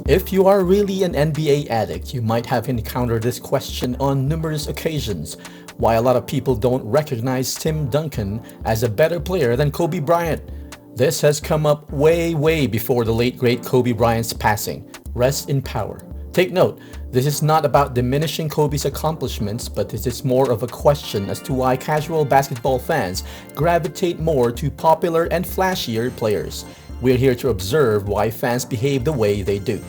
If you are really an NBA addict, you might have encountered this question on numerous occasions. Why a lot of people don't recognize Tim Duncan as a better player than Kobe Bryant? This has come up way before the late great Kobe Bryant's passing. Rest in power. Take note, this is not about diminishing Kobe's accomplishments, but this is more of a question as to why casual basketball fans gravitate more to popular and flashier players. We're here to observe why fans behave the way they do.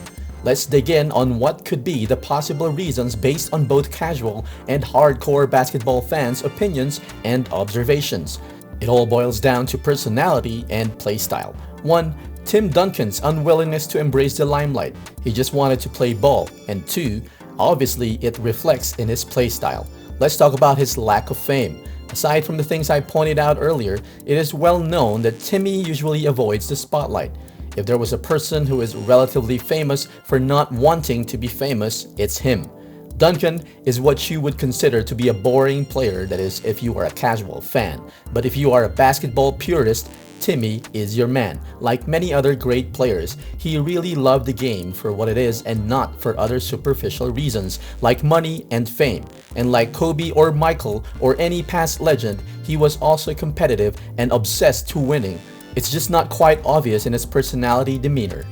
Let's dig in on what could be the possible reasons based on both casual and hardcore basketball fans' opinions and observations. It all boils down to personality and play style. 1. Tim Duncan's unwillingness to embrace the limelight. He just wanted to play ball. And 2. Obviously, it reflects in his play style. Let's talk about his lack of fame. Aside from the things I pointed out earlier, it is well known that Timmy usually avoids the spotlight. If there was a person who is relatively famous for not wanting to be famous, it's him. Duncan is what you would consider to be a boring player, that is, if you are a casual fan. But if you are a basketball purist, Timmy is your man. Like many other great players, he really loved the game for what it is and not for other superficial reasons like money and fame. And like Kobe or Michael or any past legend, he was also competitive and obsessed to winning. It's just not quite obvious in his personality demeanor.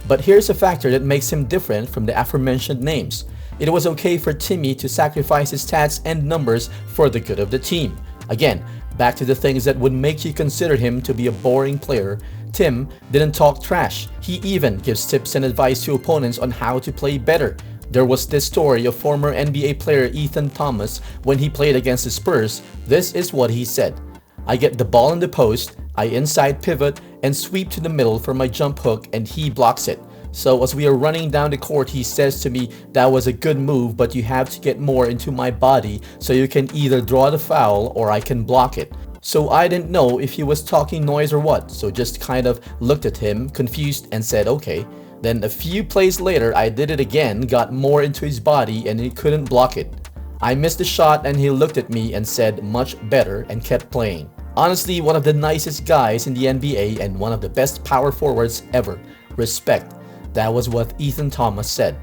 But here's a factor that makes him different from the aforementioned names. It was okay for Timmy to sacrifice his stats and numbers for the good of the team. Again, back to the things that would make you consider him to be a boring player, Tim didn't talk trash. He even gives tips and advice to opponents on how to play better. There was this story of former NBA player Ethan Thomas when he played against the Spurs. This is what he said. I get the ball in the post, I inside pivot and sweep to the middle for my jump hook and he blocks it. So as we are running down the court, he says to me, that was a good move, but you have to get more into my body so you can either draw the foul or I can block it. So I didn't know if he was talking noise or what, so just kind of looked at him, confused, and said okay. Then a few plays later, I did it again, got more into his body, and he couldn't block it. I missed the shot and he looked at me and said much better and kept playing. Honestly, one of the nicest guys in the NBA and one of the best power forwards ever. Respect. That was what Ethan Thomas said.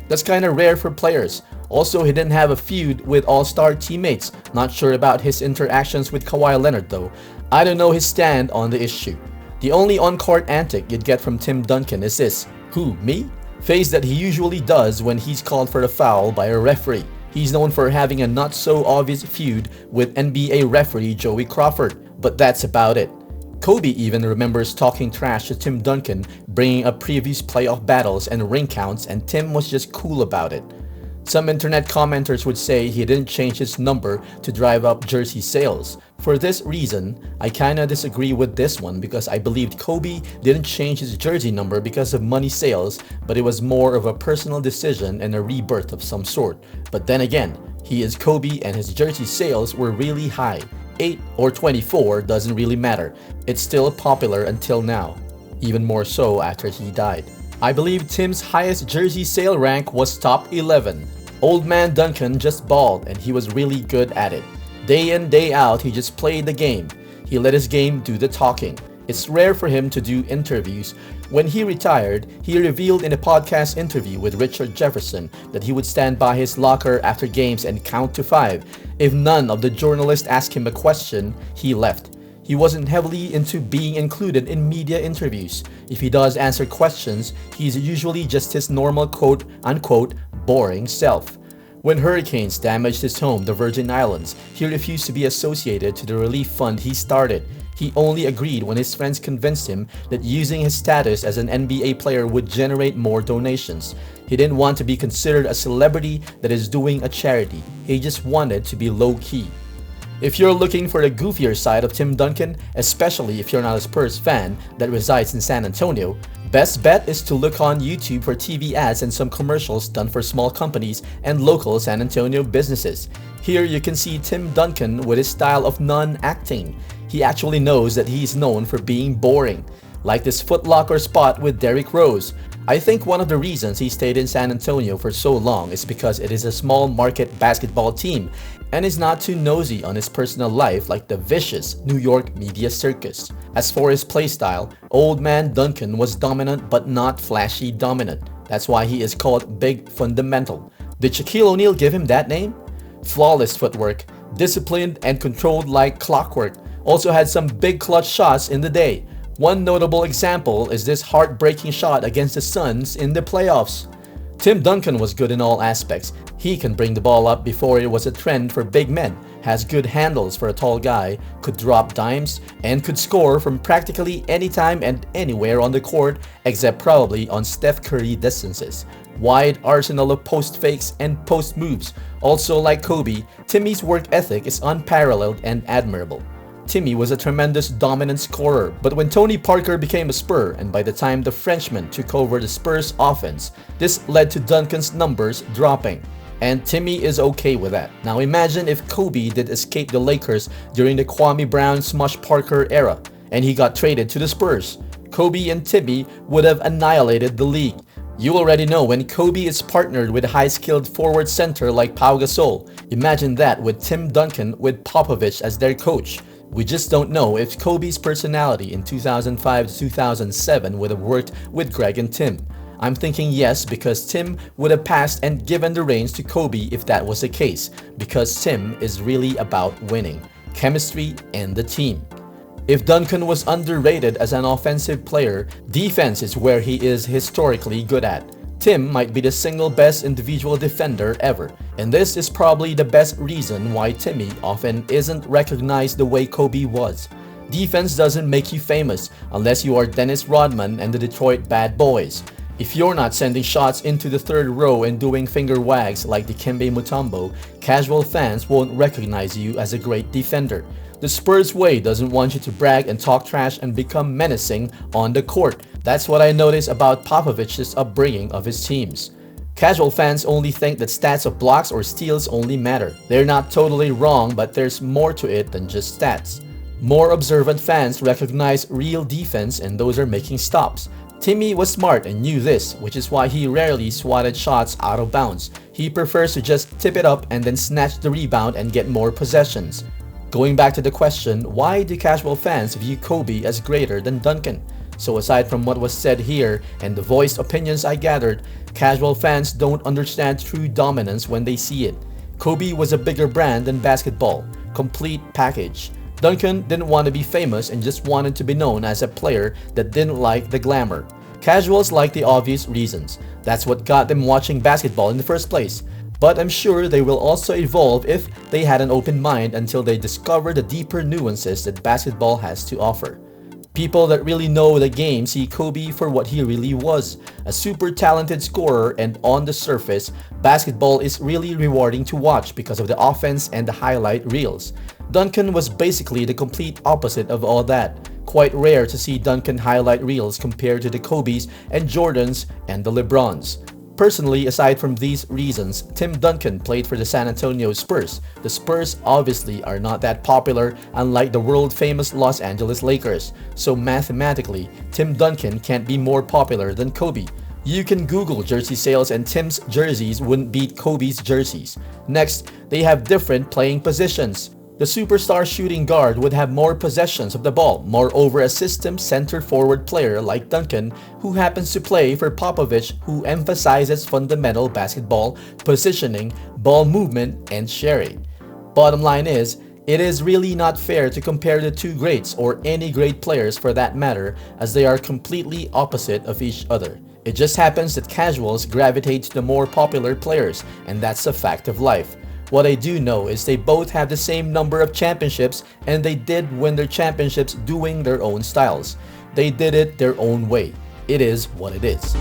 That's kind of rare for players. Also, he didn't have a feud with all-star teammates. Not sure about his interactions with Kawhi Leonard though. I don't know his stand on the issue. The only on-court antic you'd get from Tim Duncan is this. Who, me? Face that he usually does when he's called for a foul by a referee. He's known for having a not so obvious feud with NBA referee Joey Crawford, but that's about it. Kobe even remembers talking trash to Tim Duncan, bringing up previous playoff battles and ring counts, and Tim was just cool about it. Some internet commenters would say he didn't change his number to drive up jersey sales. For this reason, I kinda disagree with this one because I believed Kobe didn't change his jersey number because of money sales, but it was more of a personal decision and a rebirth of some sort. But then again, he is Kobe and his jersey sales were really high. 8 or 24 doesn't really matter. It's still popular until now, even more so after he died. I believe Tim's highest jersey sale rank was top 11. Old man Duncan just balled and he was really good at it. Day in, day out, he just played the game. He let his game do the talking. It's rare for him to do interviews. When he retired, he revealed in a podcast interview with Richard Jefferson that he would stand by his locker after games and count to 5. If none of the journalists asked him a question, he left. He wasn't heavily into being included in media interviews. If he does answer questions, he's usually just his normal quote-unquote boring self. When hurricanes damaged his home, the Virgin Islands, he refused to be associated to the relief fund he started. He only agreed when his friends convinced him that using his status as an NBA player would generate more donations. He didn't want to be considered a celebrity that is doing a charity. He just wanted to be low-key. If you're looking for the goofier side of Tim Duncan, especially if you're not a Spurs fan that resides in San Antonio, best bet is to look on YouTube for TV ads and some commercials done for small companies and local San Antonio businesses. Here you can see Tim Duncan with his style of non-acting. He actually knows that he's known for being boring. Like this Foot Locker spot with Derrick Rose. I think one of the reasons he stayed in San Antonio for so long is because it is a small market basketball team and is not too nosy on his personal life like the vicious New York media circus. As for his playstyle, old man Duncan was dominant but not flashy dominant. That's why he is called Big Fundamental. Did Shaquille O'Neal give him that name? Flawless footwork, disciplined and controlled like clockwork, also had some big clutch shots in the day. One notable example is this heartbreaking shot against the Suns in the playoffs. Tim Duncan was good in all aspects. He can bring the ball up before it was a trend for big men, has good handles for a tall guy, could drop dimes, and could score from practically any time and anywhere on the court except probably on Steph Curry distances. Wide arsenal of post fakes and post moves. Also like Kobe, Timmy's work ethic is unparalleled and admirable. Timmy was a tremendous dominant scorer, but when Tony Parker became a Spur and by the time the Frenchman took over the Spurs offense, this led to Duncan's numbers dropping. And Timmy is okay with that. Now imagine if Kobe did escape the Lakers during the Kwame Brown Smush Parker era and he got traded to the Spurs. Kobe and Timmy would have annihilated the league. You already know when Kobe is partnered with a high-skilled forward center like Pau Gasol. Imagine that with Tim Duncan with Popovich as their coach. We just don't know if Kobe's personality in 2005 to 2007 would have worked with Greg and Tim. I'm thinking yes because Tim would have passed and given the reins to Kobe if that was the case, because Tim is really about winning, chemistry, and the team. If Duncan was underrated as an offensive player, defense is where he is historically good at. Tim might be the single best individual defender ever, and this is probably the best reason why Timmy often isn't recognized the way Kobe was. Defense doesn't make you famous unless you are Dennis Rodman and the Detroit Bad Boys. If you're not sending shots into the third row and doing finger wags like Dikembe Mutombo, casual fans won't recognize you as a great defender. The Spurs way doesn't want you to brag and talk trash and become menacing on the court. That's what I notice about Popovich's upbringing of his teams. Casual fans only think that stats of blocks or steals only matter. They're not totally wrong, but there's more to it than just stats. More observant fans recognize real defense and those are making stops. Timmy was smart and knew this, which is why he rarely swatted shots out of bounds. He prefers to just tip it up and then snatch the rebound and get more possessions. Going back to the question, why do casual fans view Kobe as greater than Duncan? So aside from what was said here and the voiced opinions I gathered, casual fans don't understand true dominance when they see it. Kobe was a bigger brand than basketball, complete package. Duncan didn't want to be famous and just wanted to be known as a player that didn't like the glamour. Casuals like the obvious reasons. That's what got them watching basketball in the first place. But I'm sure they will also evolve if they had an open mind until they discover the deeper nuances that basketball has to offer. People that really know the game see Kobe for what he really was, a super talented scorer, and on the surface, basketball is really rewarding to watch because of the offense and the highlight reels. Duncan was basically the complete opposite of all that. Quite rare to see Duncan highlight reels compared to the Kobes and Jordans and the LeBrons. Personally, aside from these reasons, Tim Duncan played for the San Antonio Spurs. The Spurs obviously are not that popular, unlike the world-famous Los Angeles Lakers. So mathematically, Tim Duncan can't be more popular than Kobe. You can Google jersey sales and Tim's jerseys wouldn't beat Kobe's jerseys. Next, they have different playing positions. The superstar shooting guard would have more possessions of the ball, moreover a system center forward player like Duncan, who happens to play for Popovich, who emphasizes fundamental basketball, positioning, ball movement, and sharing. Bottom line is, it is really not fair to compare the two greats, or any great players for that matter, as they are completely opposite of each other. It just happens that casuals gravitate to the more popular players, and that's a fact of life. What I do know is they both have the same number of championships and they did win their championships doing their own styles. They did it their own way. It is what it is.